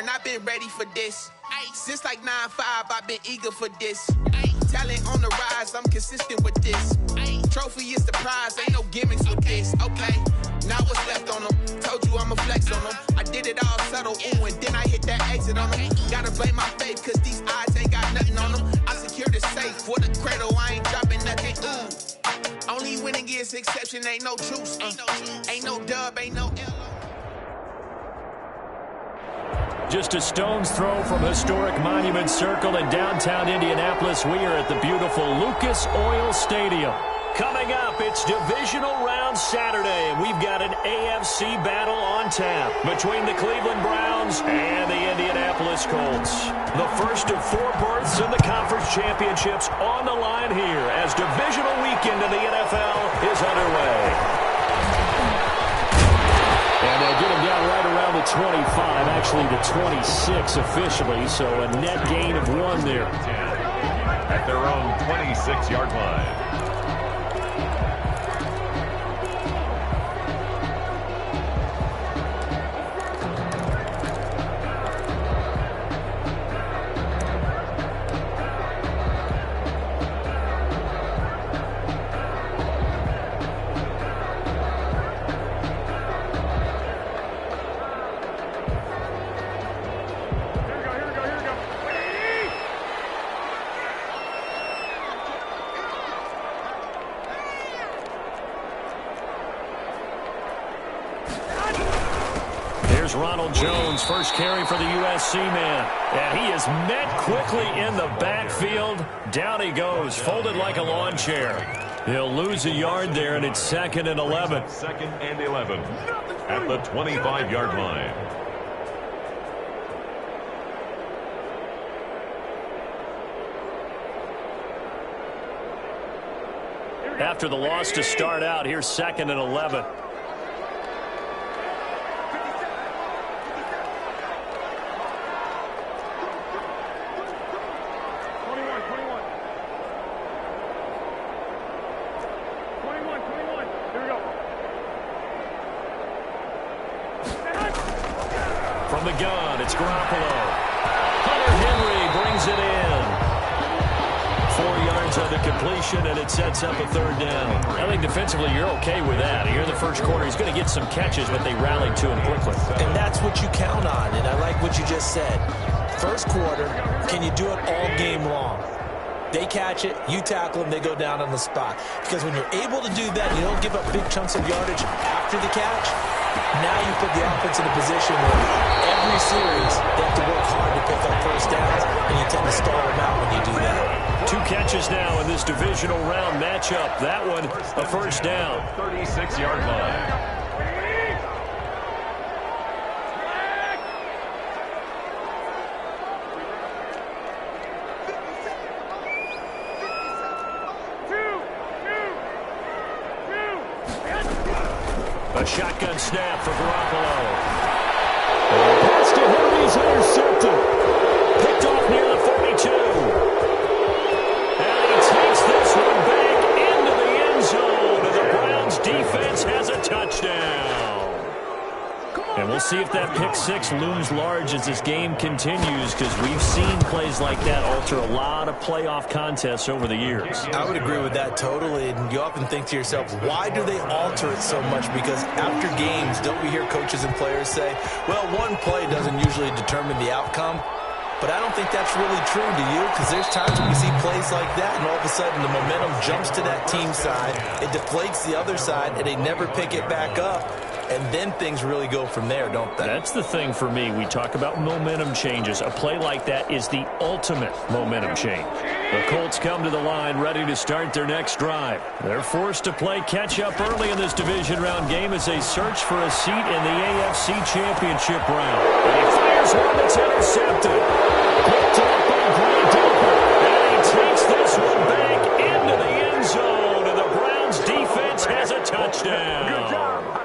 learn, I've been ready for this. Since like 9-5, I've been eager for this. Talent on the rise, I'm consistent with this. Trophy is the prize, ain't no gimmicks with this. Okay, now what's left on them? Told you I'ma flex on them. I did it all subtle, ooh, and then I hit that exit on them. Gotta blame my faith, cause these odds ain't got nothing on them. I secure the safe for the cradle, I ain't dropping nothing, ooh. Only winning is exception, ain't no truce. Ain't no dub, ain't no L. Just a stone's throw from historic Monument Circle in downtown Indianapolis. We are at the beautiful Lucas Oil Stadium. Coming up, it's Divisional Round Saturday, and we've got an AFC battle on tap between the Cleveland Browns and the Indianapolis Colts. The first of 4 berths in the conference championships on the line here as divisional weekend in the NFL is underway. And they'll get him down right around the 25, actually the 26 officially, so a net gain of 1 there. At their own 26-yard line. Ronald Jones, first carry for the USC man. And he is met quickly in the backfield. Down he goes, folded like a lawn chair. He'll lose a yard there, and it's 2nd and 11. 2nd and 11 at the 25-yard line. After the loss to start out, here's 2nd and 11. From the gun, it's Garoppolo. Hunter Henry brings it in. 4 yards on the completion, and it sets up a 3rd down. I think defensively you're okay with that. Here in the first quarter, he's going to get some catches, but they rallied to him quickly. And that's what you count on, and I like what you just said. First quarter, can you do it all game long? They catch it, you tackle them, they go down on the spot. Because when you're able to do that, you don't give up big chunks of yardage after the catch. Now you put the offense in a position where every series they have to work hard to pick up first downs, and you tend to stall them out when you do that. 2 catches now in this divisional round matchup. That one, a first down. 36-yard line. A shotgun snap for Garoppolo. Pass to Henry's intercepted. Picked off near the 42. And he takes this one back into the end zone. And the Browns defense has a touchdown. And we'll see if that pick 6 looms large as this game continues, because we've seen plays like that alter a lot of playoff contests over the years. I would agree with that totally. And you often think to yourself, why do they alter it so much? Because after games, don't we hear coaches and players say, well, one play doesn't usually determine the outcome. But I don't think that's really true, do you? Because there's times when we see plays like that, and all of a sudden the momentum jumps to that team side. It deflates the other side, and they never pick it back up. And then things really go from there, don't they? That's the thing for me. We talk about momentum changes. A play like that is the ultimate momentum change. The Colts come to the line ready to start their next drive. They're forced to play catch-up early in this division round game as they search for a seat in the AFC Championship round. And he fires one that's intercepted. Picked up by Grant Delpit. And he takes this one back into the end zone. And the Browns defense has a touchdown. Good job.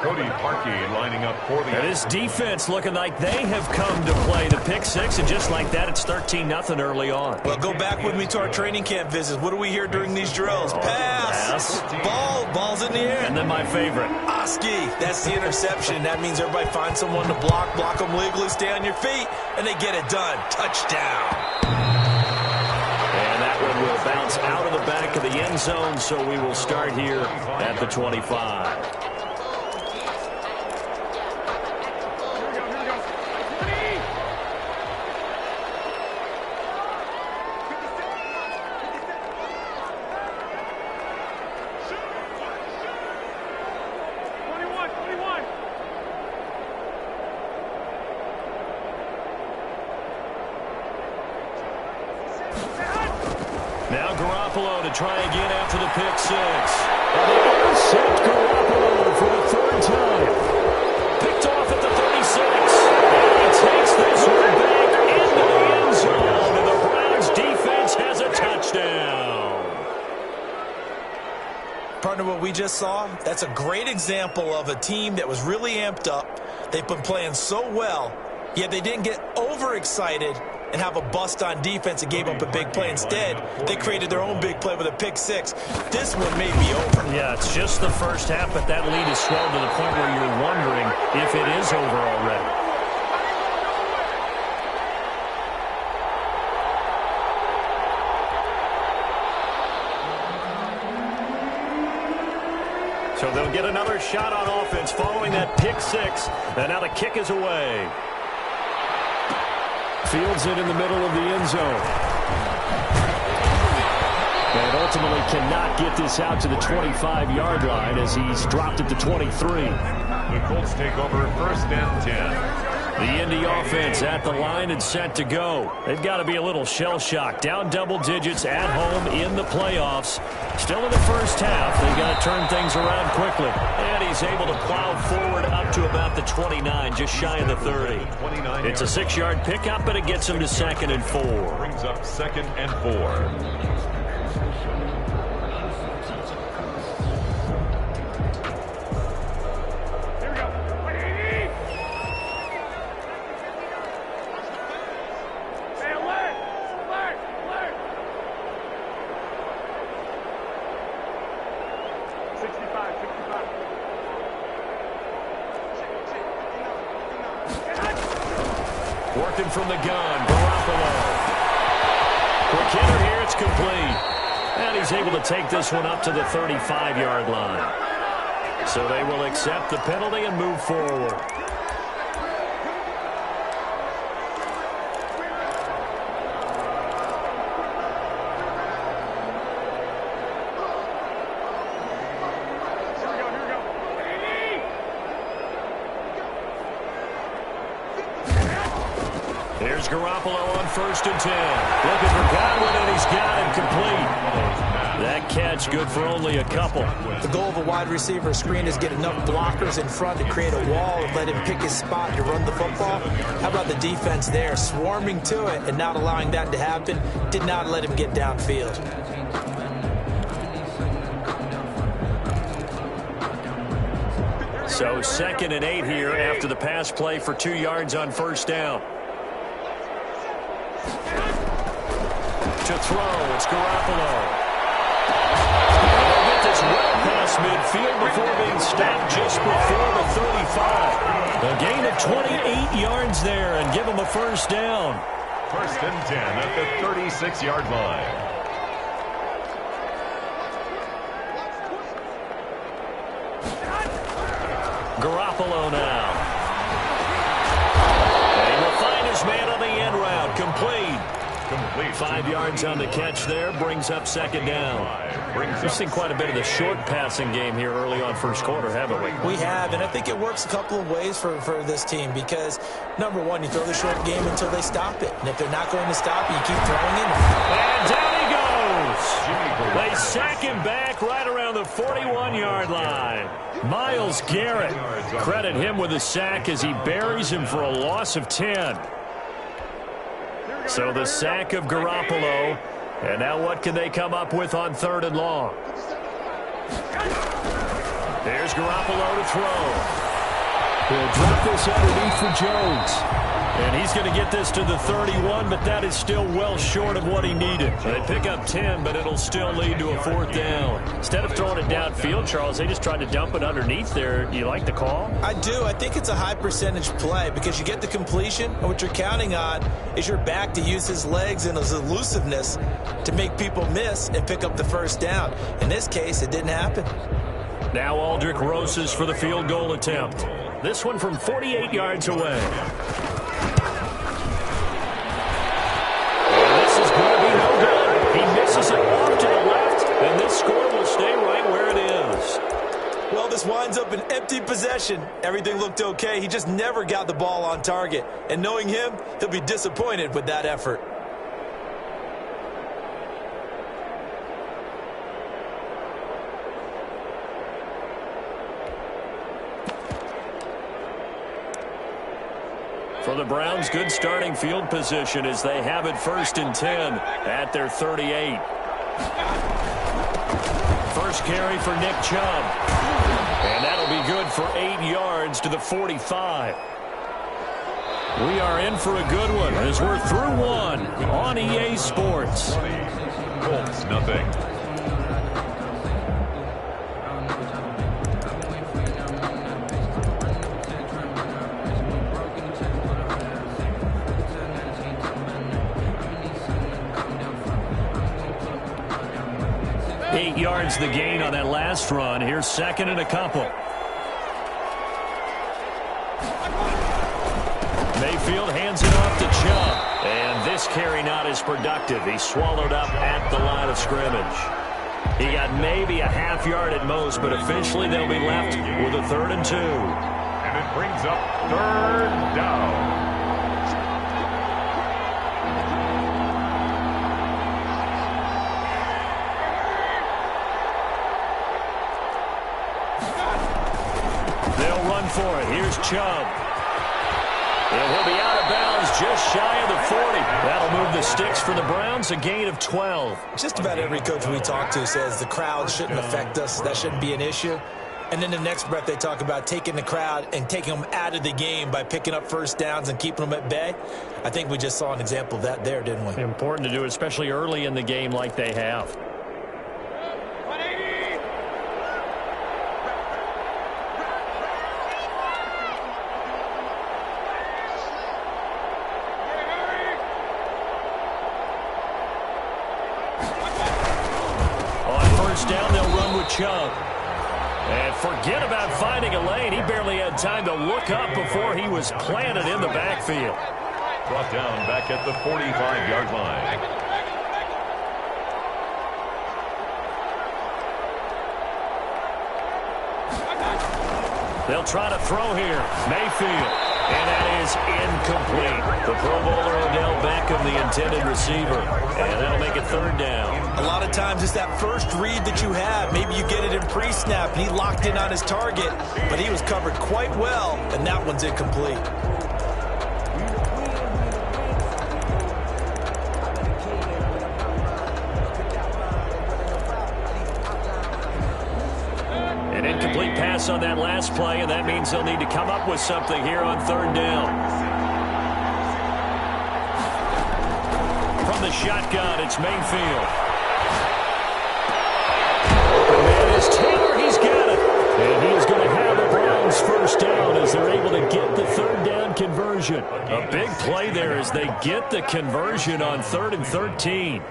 Cody Parkey lining up for the... And this defense looking like they have come to play the pick 6, and just like that, it's 13-0 early on. Well, go back with me to our training camp visits. What do we hear during these drills? Pass. Ball's in the air. And then my favorite. That's the interception. That means everybody finds someone to block them legally, stay on your feet, and they get it done. Touchdown. And that one will bounce out of the back of the end zone, so we will start here at the 25. Now Garoppolo to try again after the pick six. And they intercept Garoppolo for the third time. Picked off at the 36. And he takes this one back into the end zone. And the Browns defense has a touchdown. Partner, what we just saw, that's a great example of a team that was really amped up. They've been playing so well, yet they didn't get overexcited and have a bust on defense and gave up a big play. Instead, they created their own big play with a pick six. This one may be over. Yeah, it's just the first half, but that lead is swelled to the point where you're wondering if it is over already. So they'll get another shot on offense following that pick six. And now the kick is away. Fields it in the middle of the end zone. And ultimately cannot get this out to the 25-yard line as he's dropped it to 23. The Colts take over 1st and 10. The Indy offense at the line and set to go. They've got to be a little shell-shocked. Down double digits at home in the playoffs. Still in the first half. They've got to turn things around quickly. And he's able to plow forward up to about the 29, just shy of the 30. It's a 6-yard pickup, but it gets him to 2nd and 4. Brings up 2nd and 4. Working from the gun, Garoppolo. Quick hitter here, it's complete. And he's able to take this one up to the 35-yard line. So they will accept the penalty and move forward. Here's Garoppolo on 1st and 10. Looking for Godwin, and he's got it complete. That catch good for only a couple. The goal of a wide receiver screen is get enough blockers in front to create a wall and let him pick his spot to run the football. How about the defense there, swarming to it and not allowing that to happen? Did not let him get downfield. So 2nd and 8 here after the pass play for 2 yards on 1st down. To throw, it's Garoppolo. They'll get this well past midfield before being stopped just before the 35. A gain of 28 yards there and give them a 1st down. 1st and 10 at the 36-yard line. Garoppolo now. And he will find his man on the end route. Complete. 5 yards on the catch there. Brings up 2nd down. We've seen quite a bit of the short passing game here early on 1st quarter, haven't we? We have, and I think it works a couple of ways for this team because, number one, you throw the short game until they stop it. And if they're not going to stop it, you keep throwing it. And down he goes. They sack him back right around the 41-yard line. Myles Garrett, credit him with a sack as he buries him for a loss of 10. So the sack of Garoppolo. And now what can they come up with on 3rd and long? There's Garoppolo to throw. He'll drop this underneath for Jones. And he's going to get this to the 31, but that is still well short of what he needed. They pick up 10, but it'll still lead to a 4th down. Instead of throwing it downfield, Charles, they just tried to dump it underneath there. Do you like the call? I do. I think it's a high percentage play because you get the completion, and what you're counting on is your back to use his legs and his elusiveness to make people miss and pick up the 1st down. In this case, it didn't happen. Now Aldrich Rosas for the field goal attempt. This one from 48 yards away. He misses it off to the left, and this score will stay right where it is. Well, this winds up an empty possession. Everything looked okay. He just never got the ball on target. And knowing him, he'll be disappointed with that effort. For the Browns, good starting field position as they have it 1st and 10 at their 38. First carry for Nick Chubb. And that'll be good for 8 yards to the 45. We are in for a good one as we're through one on EA Sports. Colts, nothing. Yards the gain on that last run. Here's 2nd and a couple. Mayfield hands it off to Chubb. And this carry not as productive. He swallowed up at the line of scrimmage. He got maybe a half yard at most, but officially they'll be left with a 3rd and 2. And it brings up 3rd down. For it. Here's Chubb. And he'll be out of bounds just shy of the 40. That'll move the sticks for the Browns, a gain of 12. Just about every coach we talk to says the crowd shouldn't affect us. That shouldn't be an issue. And then the next breath they talk about taking the crowd and taking them out of the game by picking up 1st downs and keeping them at bay. I think we just saw an example of that there, didn't we? Important to do, especially early in the game like they have. Down, they'll run with Chubb. And forget about finding a lane. He barely had time to look up before he was planted in the backfield. Brought down back at the 45-yard line. They'll try to throw here. Mayfield. And that is incomplete. The Pro Bowler Odell Beckham, the intended receiver. And that'll make it 3rd down. A lot of times it's that first read that you have. Maybe you get it in pre-snap, and he locked in on his target, but he was covered quite well, and that one's incomplete. An incomplete pass on that last play, and that means they'll need to come up with something here on 3rd down. From the shotgun, it's Mayfield. The man is Taylor. He's got it. And he's going to have the Browns 1st down as they're able to get the 3rd down conversion. A big play there as they get the conversion on 3rd and 13.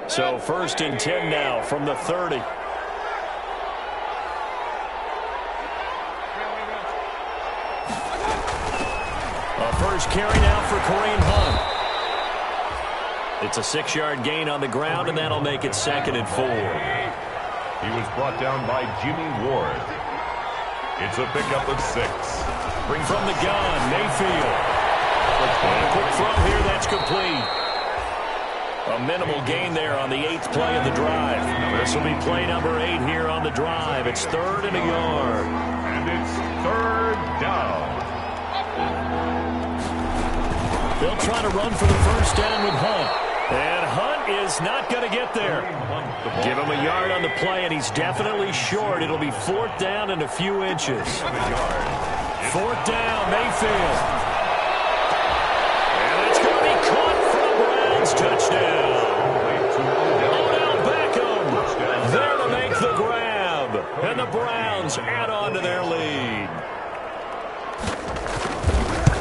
So 1st and 10 now from the 30. A first carry now for Kareem Hunt. It's a 6-yard gain on the ground, and that'll make it 2nd and 4. He was brought down by Jimmy Ward. It's a pickup of 6. From the gun, Mayfield. And a quick throw here, that's complete. A minimal gain there on the 8th play of the drive. This will be play number 8 here on the drive. It's 3rd and a yard. And it's 3rd down. They'll try to run for the first down with Hunt. And Hunt is not going to get there. Give him a yard on the play, and he's definitely short. It'll be 4th down and a few inches. 4th down, Mayfield. And it's going to be caught for a Browns touchdown. Odell Beckham there to make the grab. And the Browns add on to their lead.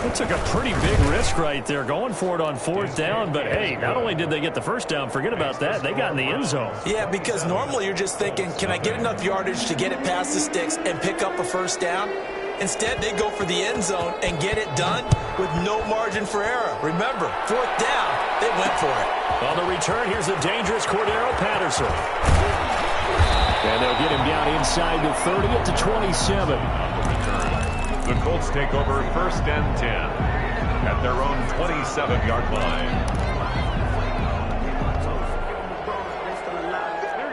They took a pretty big risk right there going for it on 4th down. But, hey, not only did they get the first down, forget about that, they got in the end zone. Yeah, because normally you're just thinking, can I get enough yardage to get it past the sticks and pick up a first down? Instead, they go for the end zone and get it done with no margin for error. Remember, 4th down, they went for it. On the return, here's the dangerous Cordero Patterson. And they'll get him down inside the 30 at the 27. The Colts take over 1st and 10 at their own 27-yard line.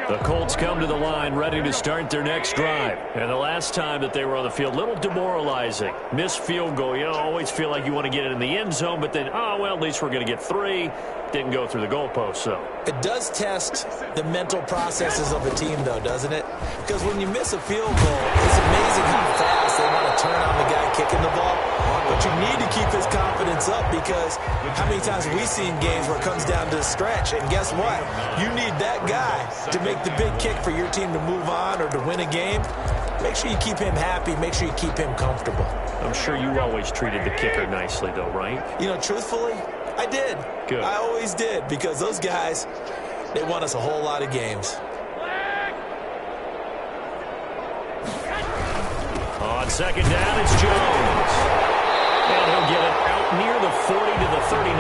The Colts come to the line ready to start their next drive. And the last time that they were on the field, a little demoralizing. Missed field goal. You always feel like you want to get it in the end zone, but then, oh, well, at least we're going to get 3. Didn't go through the goalpost, so. It does test the mental processes of a team, though, doesn't it? Because when you miss a field goal, it's amazing how fast they want to turn on the guy kicking the ball. But you need to keep his confidence up, because how many times have we seen games where it comes down to the stretch? And guess what? You need that guy to make the big kick for your team to move on or to win a game. Make sure you keep him happy. Make sure you keep him comfortable. I'm sure you always treated the kicker nicely, though, right? You know, truthfully, I did. Good. I always did, because those guys, they won us a whole lot of games. On 2nd down, it's Jones. And he'll get it out near the 40 to the 39.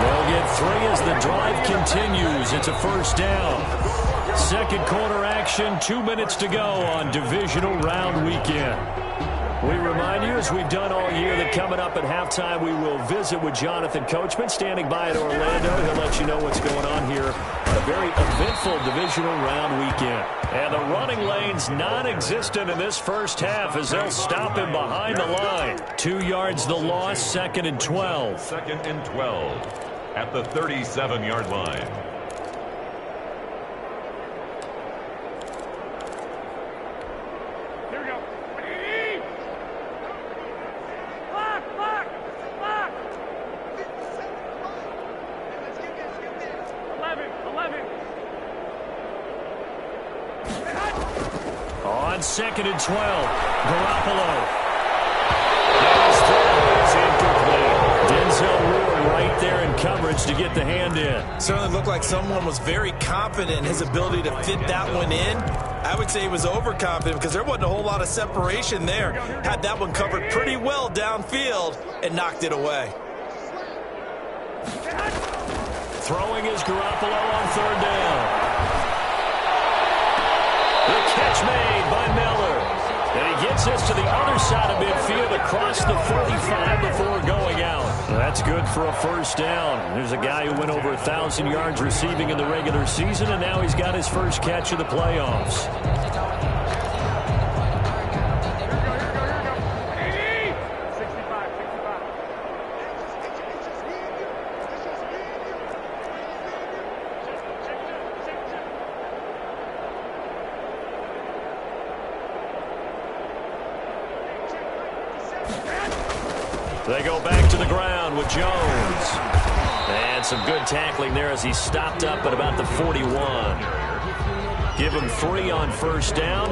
They'll get 3 as the drive continues. It's a 1st down. 2nd quarter action, 2 minutes to go on divisional round weekend. We remind you, as we've done all year, that coming up at halftime, we will visit with Jonathan Coachman, standing by at Orlando. He'll let you know what's going on here on a very eventful divisional round weekend. And the running lane's non-existent in this first half as they'll stop him behind the line. 2 yards the loss, 2nd and 12. 2nd and 12 at the 37-yard line. On 2nd and 12, Garoppolo. His throw is incomplete. Denzel Ward right there in coverage to get the hand in. Certainly looked like someone was very confident in his ability to fit that one in. I would say he was overconfident, because there wasn't a whole lot of separation there. Had that one covered pretty well downfield and knocked it away. Throwing is Garoppolo on 3rd down. The catch made by Miller. And he gets us to the other side of midfield across the 45 before going out. That's good for a 1st down. There's a guy who went over 1,000 yards receiving in the regular season, and now he's got his first catch of the playoffs. They go back to the ground with Jones. And some good tackling there as he stopped up at about the 41. Give him 3 on 1st down.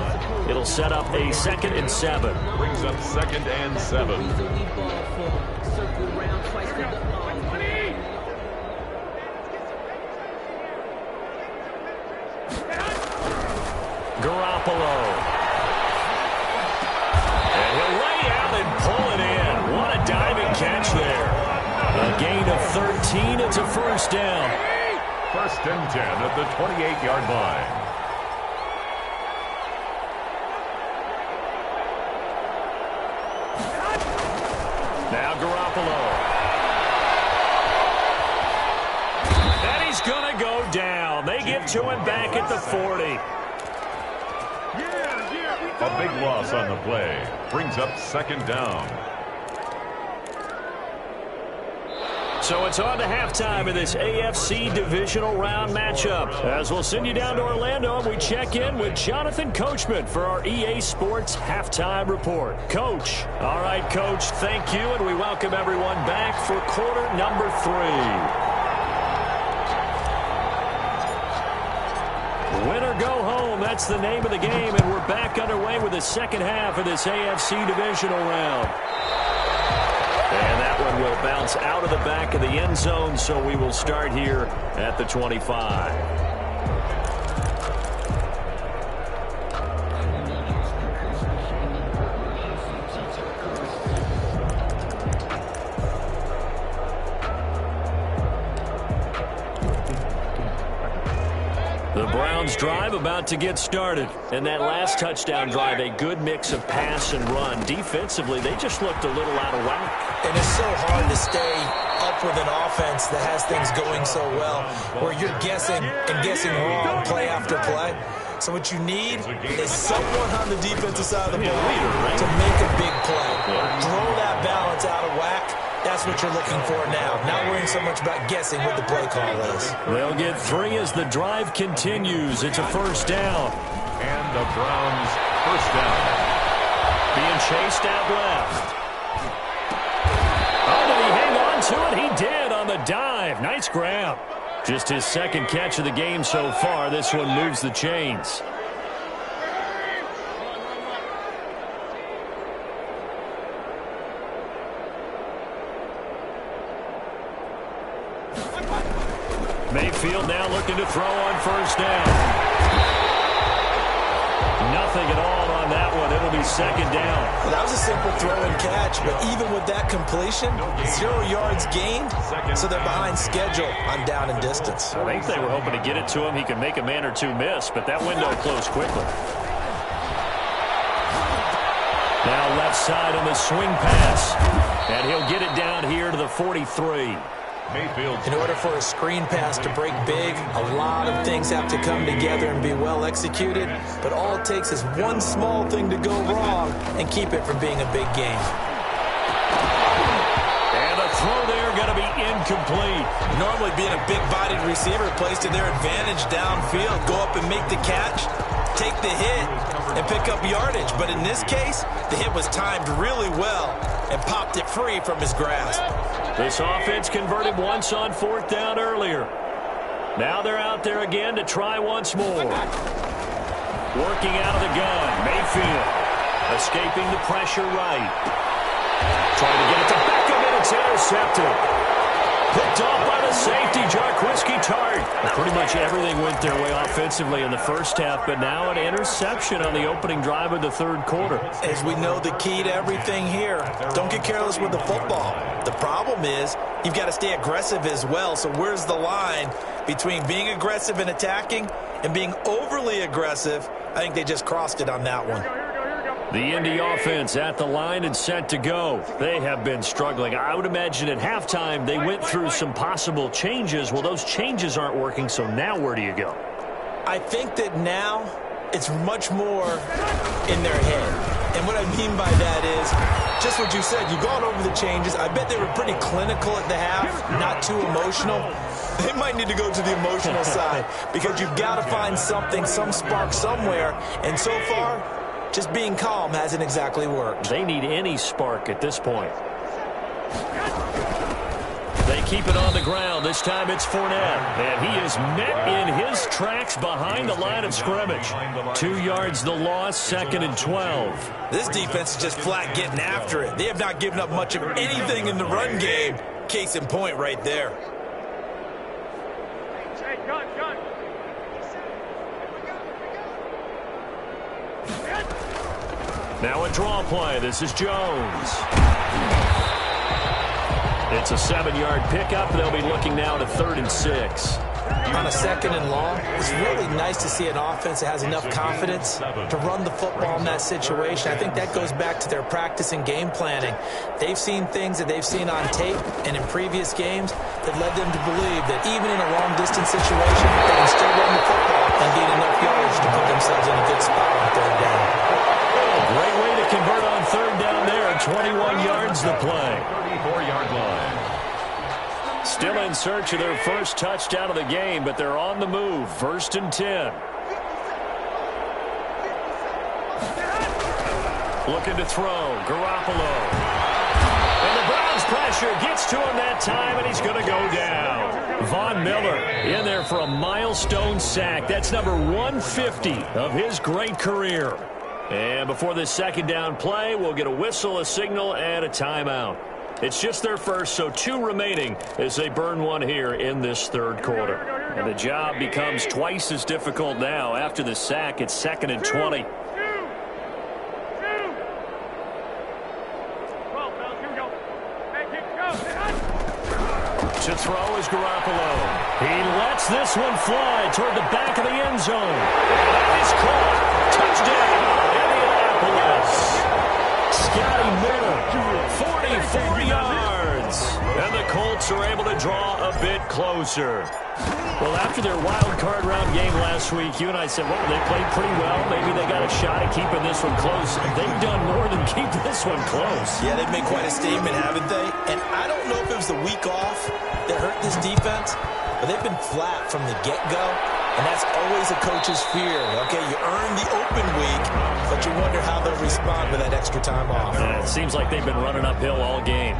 It'll set up a 2nd and 7. Brings up 2nd and 7. Garoppolo. And he'll lay out and pull it in. What a diving catch there. A gain of 13. It's a 1st down. 1st and 10 at the 28-yard line. Now Garoppolo. And he's going to go down. They get to him back at the 40. A big loss on the play. Brings up 2nd down. So it's on to halftime in this AFC divisional round matchup. As we'll send you down to Orlando, and we check in with Jonathan Coachman for our EA Sports Halftime Report. Coach. All right, Coach, thank you, and we welcome everyone back for quarter number 3. Win or go home, that's the name of the game, and we're back underway with the second half of this AFC divisional round. And that one will bounce out of the back of the end zone, so we will start here at the 25. The Browns drive about to get started. And that last touchdown drive, a good mix of pass and run. Defensively, they just looked a little out of whack. And it's so hard to stay up with an offense that has things going so well, where you're guessing and guessing wrong play after play. So what you need is someone on the defensive side of the ball to make a big play. Throw that balance out of whack. That's what you're looking for now. Not worrying so much about guessing what the play call is. They'll get 3 as the drive continues. It's a first down. And the Browns first down. Being chased out left. Oh, did he hang on to it? He did on the dive. Nice grab. Just his second catch of the game so far. This one moves the chains. Mayfield now looking to throw on first down. Nothing at all on that one. It'll be second down. Well, that was a simple throw and catch, but even with that completion, 0 yards gained, so they're behind schedule on down and distance. I think they were hoping to get it to him. He could make a man or two miss, but that window closed quickly. Now left side on the swing pass, and he'll get it down here to the 43. In order for a screen pass to break big, a lot of things have to come together and be well executed, but all it takes is one small thing to go wrong and keep it from being a big game. And a throw there going to be incomplete. Normally being a big-bodied receiver plays to their advantage downfield. Go up and make the catch, take the hit, and pick up yardage. But in this case, the hit was timed really well and popped it free from his grasp. This offense converted once on fourth down earlier. Now they're out there again to try once more. Working out of the gun, Mayfield. Escaping the pressure right. Trying to get it to Beckham, and it's intercepted. Picked off by the safety, Jarquiski Tart. Pretty much everything went their way offensively in the first half, but now an interception on the opening drive of the third quarter. As we know, the key to everything here, don't get careless with the football. The problem is you've got to stay aggressive as well, so where's the line between being aggressive and attacking and being overly aggressive? I think they just crossed it on that one. The Indy offense at the line and set to go. They have been struggling. I would imagine at halftime they went through some possible changes. Well, those changes aren't working, so now where do you go? I think that now it's much more in their head. And what I mean by that is just what you said. You've gone over the changes. I bet they were pretty clinical at the half, not too emotional. They might need to go to the emotional side because you've got to find something, some spark somewhere. And so far, just being calm hasn't exactly worked. They need any spark at this point. They keep it on the ground. This time it's Fournette. And he is met in his tracks behind the line of scrimmage. 2 yards the loss, 2nd and 12. This defense is just flat getting after it. They have not given up much of anything in the run game. Case in point right there. Now a draw play. This is Jones. It's a 7-yard pickup. They'll be looking now to 3rd and 6. On a 2nd and long, it's really nice to see an offense that has enough confidence to run the football in that situation. I think that goes back to their practice and game planning. They've seen things that they've seen on tape and in previous games that led them to believe that even in a long-distance situation, they can still run the football and gain enough yards to put themselves in a good spot on 3rd down. Great way to convert on 3rd down there. 21 yards the play. 34-yard line. Still in search of their first touchdown of the game, but they're on the move. 1st and 10. Looking to throw. Garoppolo. And the Browns pressure gets to him that time, and he's going to go down. Von Miller in there for a milestone sack. That's number 150 of his great career. And before this second down play, we'll get a whistle, a signal, and a timeout. It's just their first, so 2 remaining as they burn one here in this third quarter. And the job becomes twice as difficult now. After the sack, it's 2nd and 20. To throw is Garoppolo. He lets this one fly toward the back of the end zone. And that is caught. Touchdown, Indianapolis. Scotty Miller, 44 yards. And the Colts are able to draw a bit closer. Well, after their wild card round game last week, you and I said, well, they played pretty well. Maybe they got a shot at keeping this one close. They've done more than keep this one close. Yeah, they've made quite a statement, haven't they? And I don't know if it was the week off that hurt this defense, but they've been flat from the get-go, and that's always a coach's fear. Okay, you earn the open week, but you wonder how they'll respond with that extra time off. It seems like they've been running uphill all game.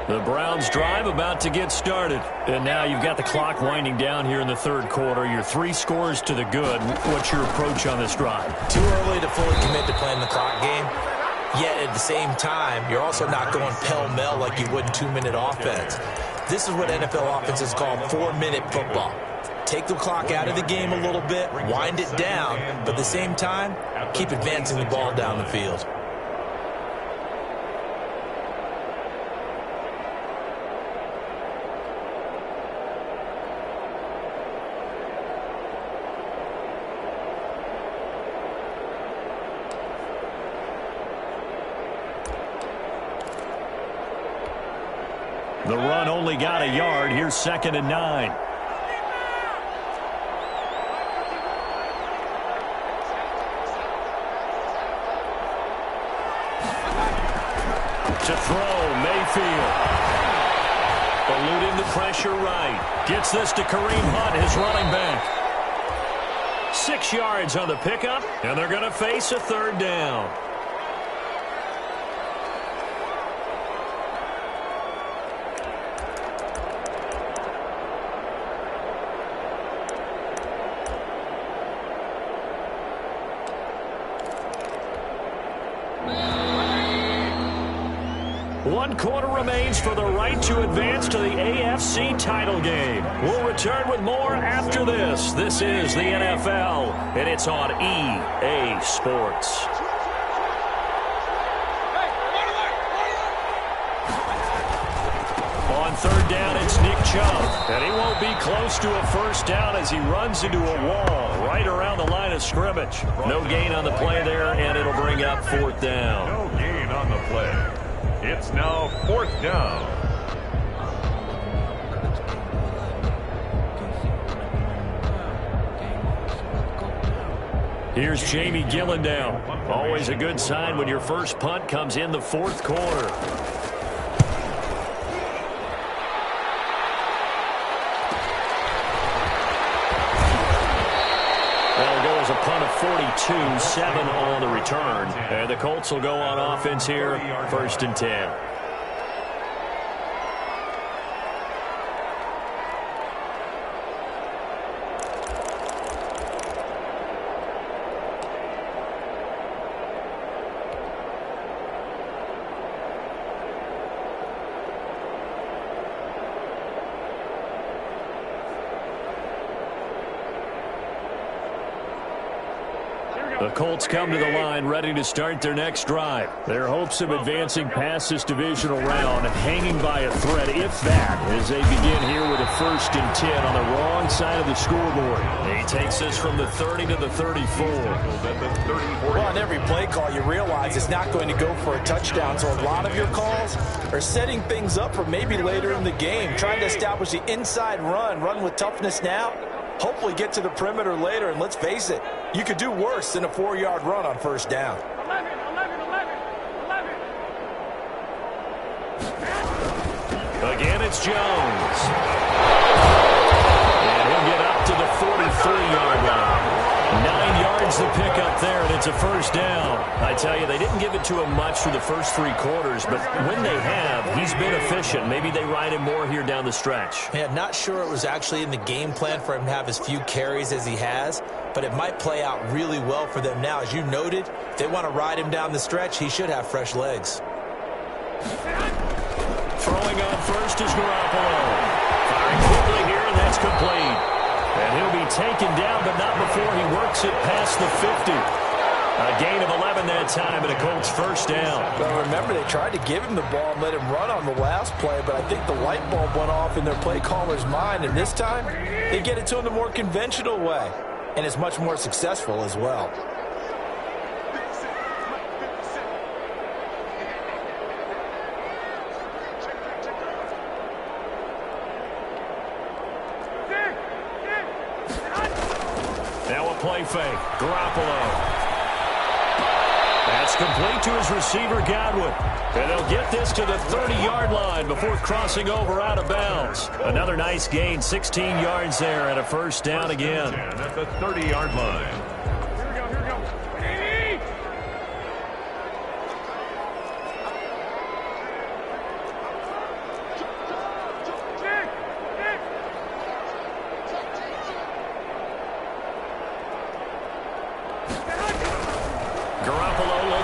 The Browns drive about to get started. And now you've got the clock winding down here in the third quarter. Your 3 scores to the good. What's your approach on this drive? Too early to fully commit to playing the clock game. Yet at the same time, you're also not going pell-mell like you would in 2-minute offense. This is what NFL offenses call 4-minute football. Take the clock out of the game a little bit, wind it down, but at the same time, keep advancing the ball down the field. The run only got a yard. Here's 2nd and 9. To throw, Mayfield. Eluding the pressure right. Gets this to Kareem Hunt, his running back. 6 yards on the pickup, and they're going to face a 3rd down. One quarter remains for the right to advance to the AFC title game. We'll return with more after this. This is the NFL, and it's on EA Sports. On 3rd down, it's Nick Chubb, and he won't be close to a first down as he runs into a wall right around the line of scrimmage. No gain on the play there, and it'll bring up 4th down. No gain on the play. It's now 4th down. Here's Jamie Gillen down. Always a good sign when your first punt comes in the 4th quarter. That'll go as a punt of 42, 7 on the return. And the Colts will go on offense here, 1st and 10. The Colts come to the line ready to start their next drive. Their hopes of advancing past this divisional round hanging by a thread, if that, as they begin here with a 1st and 10 on the wrong side of the scoreboard. He takes this from the 30 to the 34. Well, every play call, you realize it's not going to go for a touchdown. So a lot of your calls are setting things up for maybe later in the game, trying to establish the inside run with toughness now, hopefully get to the perimeter later. And let's face it, you could do worse than a 4-yard run on first down. 11. Again, it's Jones. And he'll get up to the 43-yard line. 9 yards to pick up there, and it's a first down. I tell you, they didn't give it to him much through the first 3 quarters, but when they have, he's been efficient. Maybe they ride him more here down the stretch. Yeah, not sure it was actually in the game plan for him to have as few carries as he has, but it might play out really well for them now. As you noted, if they want to ride him down the stretch, he should have fresh legs. Throwing on first is Garoppolo. Firing quickly here, and that's complete. And he'll be taken down, but not before he works it past the 50. A gain of 11 that time, and a Colts first down. Well, remember, they tried to give him the ball and let him run on the last play, but I think the light bulb went off in their play caller's mind, and this time they get it to him the more conventional way, and it's much more successful as well. Play fake. Garoppolo. That's complete to his receiver, Godwin. And they'll get this to the 30-yard line before crossing over out of bounds. Another nice gain, 16 yards there, and a first down again. At the 30-yard line.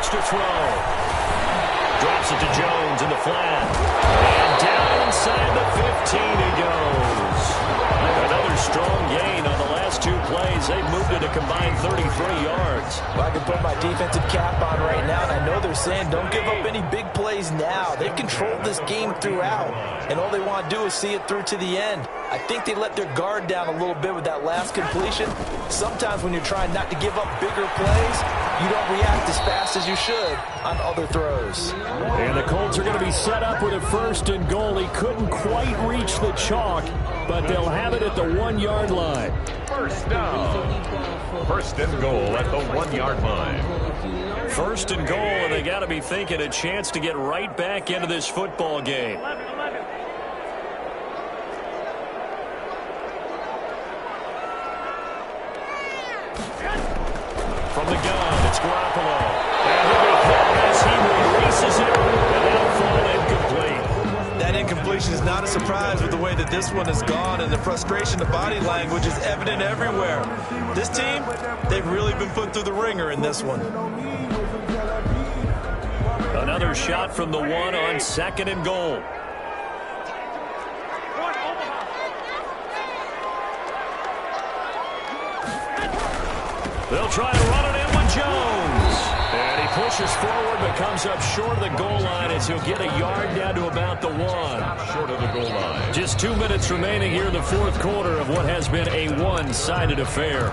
To throw. Drops it to Jones in the flat. And down inside the 15 he goes. Another strong gain on the last 2 plays. They've moved it a combined 33 yards. Well, I can put my defensive cap on right now, and I know they're saying don't give up any big plays now. They've controlled this game throughout, and all they want to do is see it through to the end. I think they let their guard down a little bit with that last completion. Sometimes when you're trying not to give up bigger plays, you don't react as fast as you should on other throws. And the Colts are going to be set up with a 1st and goal. He couldn't quite reach the chalk, but they'll have it at the 1-yard line. First down. 1st and goal at the 1-yard line. 1st and goal, and they got to be thinking a chance to get right back into this football game. 11. From the gun, it's Garoppolo. And he'll be hit as he releases it, and that'll fall incomplete. That incompletion is not a surprise with the way that this one has gone, and the frustration, the body language is evident everywhere. This team, they've really been put through the ringer in this one. Another shot from the 1 on 2nd and goal. They'll try to run it in with Jones. And he pushes forward but comes up short of the goal line as he'll get a yard down to about the 1. Short of the goal line. Just 2 minutes remaining here in the 4th quarter of what has been a one-sided affair.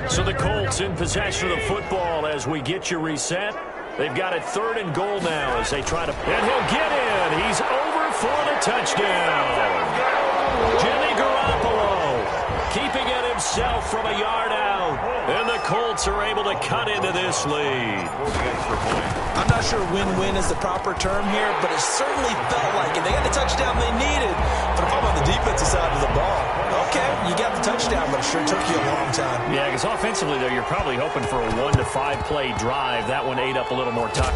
So the Colts in possession of the football as we get you reset. They've got it 3rd and goal now as they try to... And he'll get in. He's over for the touchdown. Jimmy Garoppolo keeping it himself from a yard out. And the Colts are able to cut into this lead. I'm not sure win-win is the proper term here, but it certainly felt like it. They got the touchdown they needed. But if I'm on the defensive side of the ball, okay, you got the touchdown, but it sure took you a long time. Yeah, because offensively, though, you're probably hoping for a 1 to 5 play drive. That one ate up a little more time.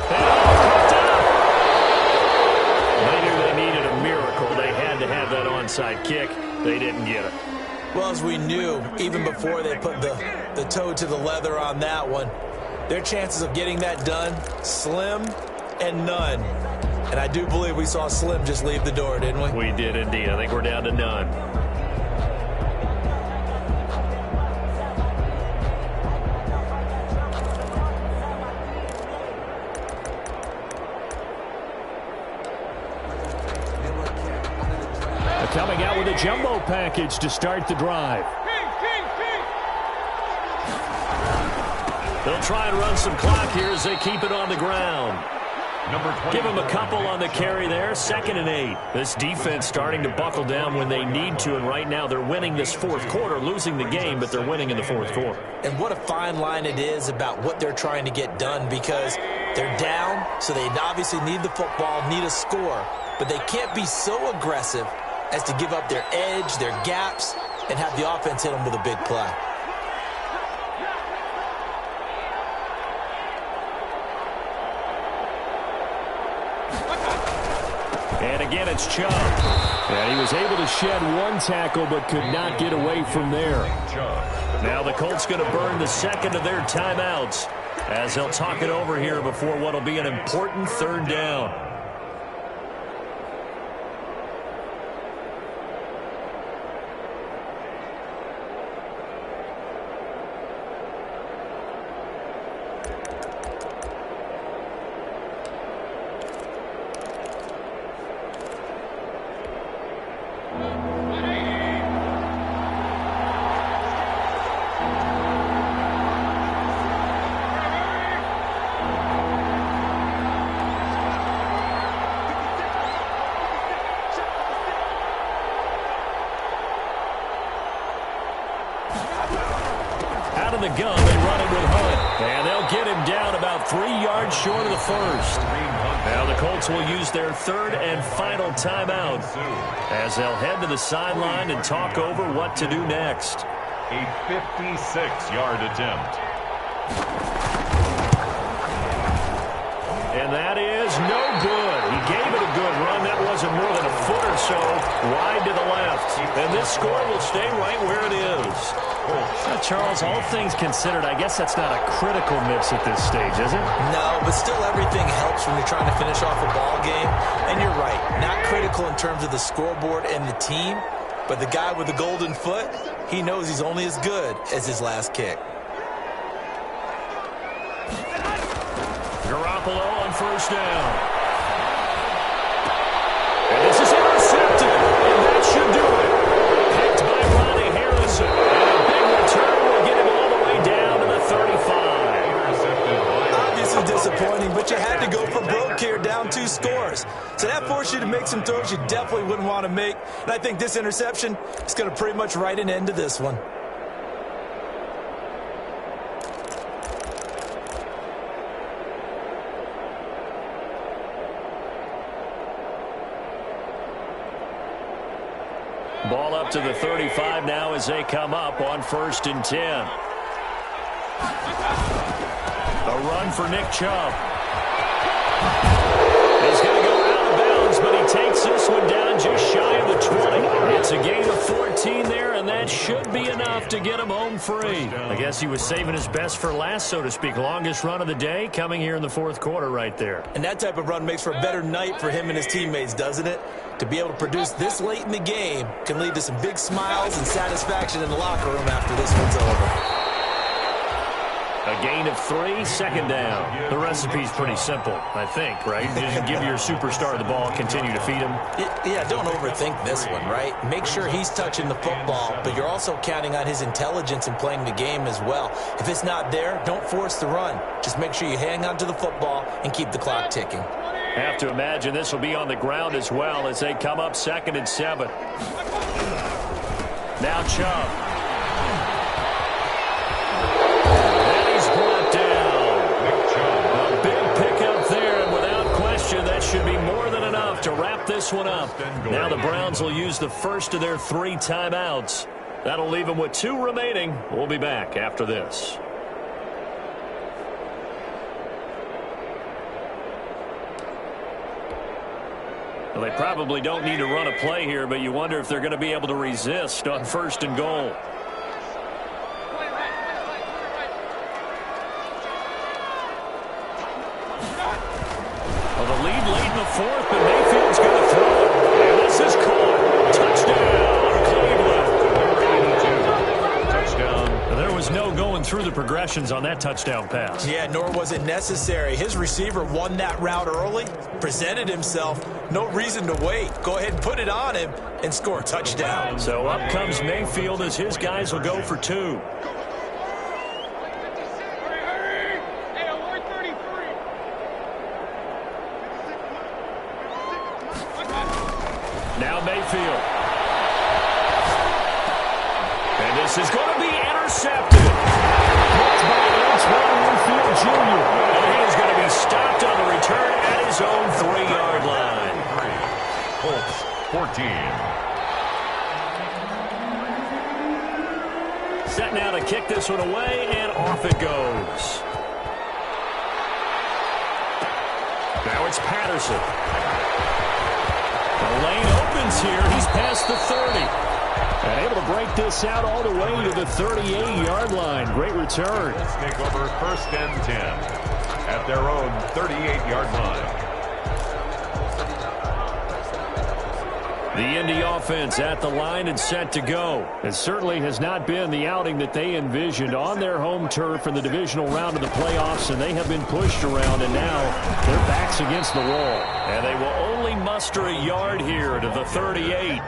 They knew they needed a miracle. They had to have that onside kick. They didn't get it. Well, as we knew, even before they put the toe to the leather on that one, their chances of getting that done, slim and none. And I do believe we saw Slim just leave the door, didn't we? We did indeed. I think we're down to none. Coming out with a jumbo package to start the drive. They'll try and run some clock here as they keep it on the ground. Give them a couple on the carry there. 2nd and 8. This defense starting to buckle down when they need to, and right now they're winning this fourth quarter, losing the game, but they're winning in the fourth quarter. And what a fine line it is about what they're trying to get done, because they're down, so they obviously need the football, need a score, but they can't be so aggressive as to give up their edge, their gaps, and have the offense hit them with a big play. And again, it's Chubb. And he was able to shed one tackle but could not get away from there. Now the Colts going to burn the second of their timeouts as they'll talk it over here before what will be an important 3rd down. Out of the gun, they run it with Hunt. And they'll get him down about 3 yards short of the first. Now the Colts will use their 3rd and final timeout as they'll head to the sideline and talk over what to do next. A 56-yard attempt. And that is no good. He gave it a good run. That wasn't more than a foot or so wide to the left. And this score will stay right where it is. Charles, all things considered, I guess that's not a critical miss at this stage, is it? No, but still everything helps when you're trying to finish off a ball game. And you're right, not critical in terms of the scoreboard and the team, but the guy with the golden foot, he knows he's only as good as his last kick. Garoppolo on 1st down. And this is intercepted, and that should do it. Picked by Ronnie Harrison. And a big return will get him all the way down to the 35. Obviously disappointing, but you had to go for broke here, down 2 scores. So that forced you to make some throws you definitely wouldn't want to make. And I think this interception is going to pretty much write an end to this one. Ball up to the 35 now as they come up on 1st and 10. A run for Nick Chubb. He's going to go out of bounds, but he takes this one down just shy of the 20. It's a gain of 14 there, and that should be enough to get him home free. I guess he was saving his best for last, so to speak. Longest run of the day coming here in the 4th quarter right there. And that type of run makes for a better night for him and his teammates, doesn't it? To be able to produce this late in the game can lead to some big smiles and satisfaction in the locker room after this one's over. A gain of 3, 2nd down. The recipe's pretty simple, I think, right? Just give your superstar the ball, continue to feed him. Yeah, don't overthink this one, right? Make sure he's touching the football, but you're also counting on his intelligence in playing the game as well. If it's not there, don't force the run. Just make sure you hang on to the football and keep the clock ticking. Have to imagine this will be on the ground as well as they come up 2nd and 7. Now Chubb. That should be more than enough to wrap this one up. Now the Browns will use the first of their 3 timeouts. That'll leave them with 2 remaining. We'll be back after this. Well, they probably don't need to run a play here, but you wonder if they're going to be able to resist on 1st and goal. The lead late in the 4th, but Mayfield's going to throw it. And this is caught. Touchdown, Cleveland. Touchdown. There was no going through the progressions on that touchdown pass. Yeah, nor was it necessary. His receiver won that route early, presented himself. No reason to wait. Go ahead and put it on him and score a touchdown. So up comes Mayfield as his guys will go for 2. Now Mayfield. And this is going to be intercepted. Caught by Antoine Winfield Jr. And he is going to be stopped on the return at his own 3-yard line. Colts 14. Set now to kick this one away, and off it goes. Now it's Patterson. The lane opens here. He's past the 30. And able to break this out all the way to the 38-yard line. Great return. Let's take over 1st and 10 at their own 38-yard line. The Indy offense at the line and set to go. It certainly has not been the outing that they envisioned on their home turf in the divisional round of the playoffs, and they have been pushed around, and now their backs against the wall. And they will only muster a yard here to the 38.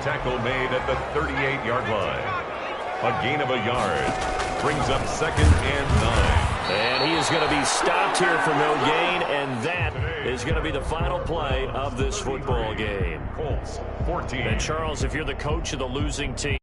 Tackle made at the 38-yard line. A gain of a yard brings up 2nd and 9. And he is going to be stopped here for no gain, and that is going to be the final play of this football game. Colts 14. And Charles, if you're the coach of the losing team,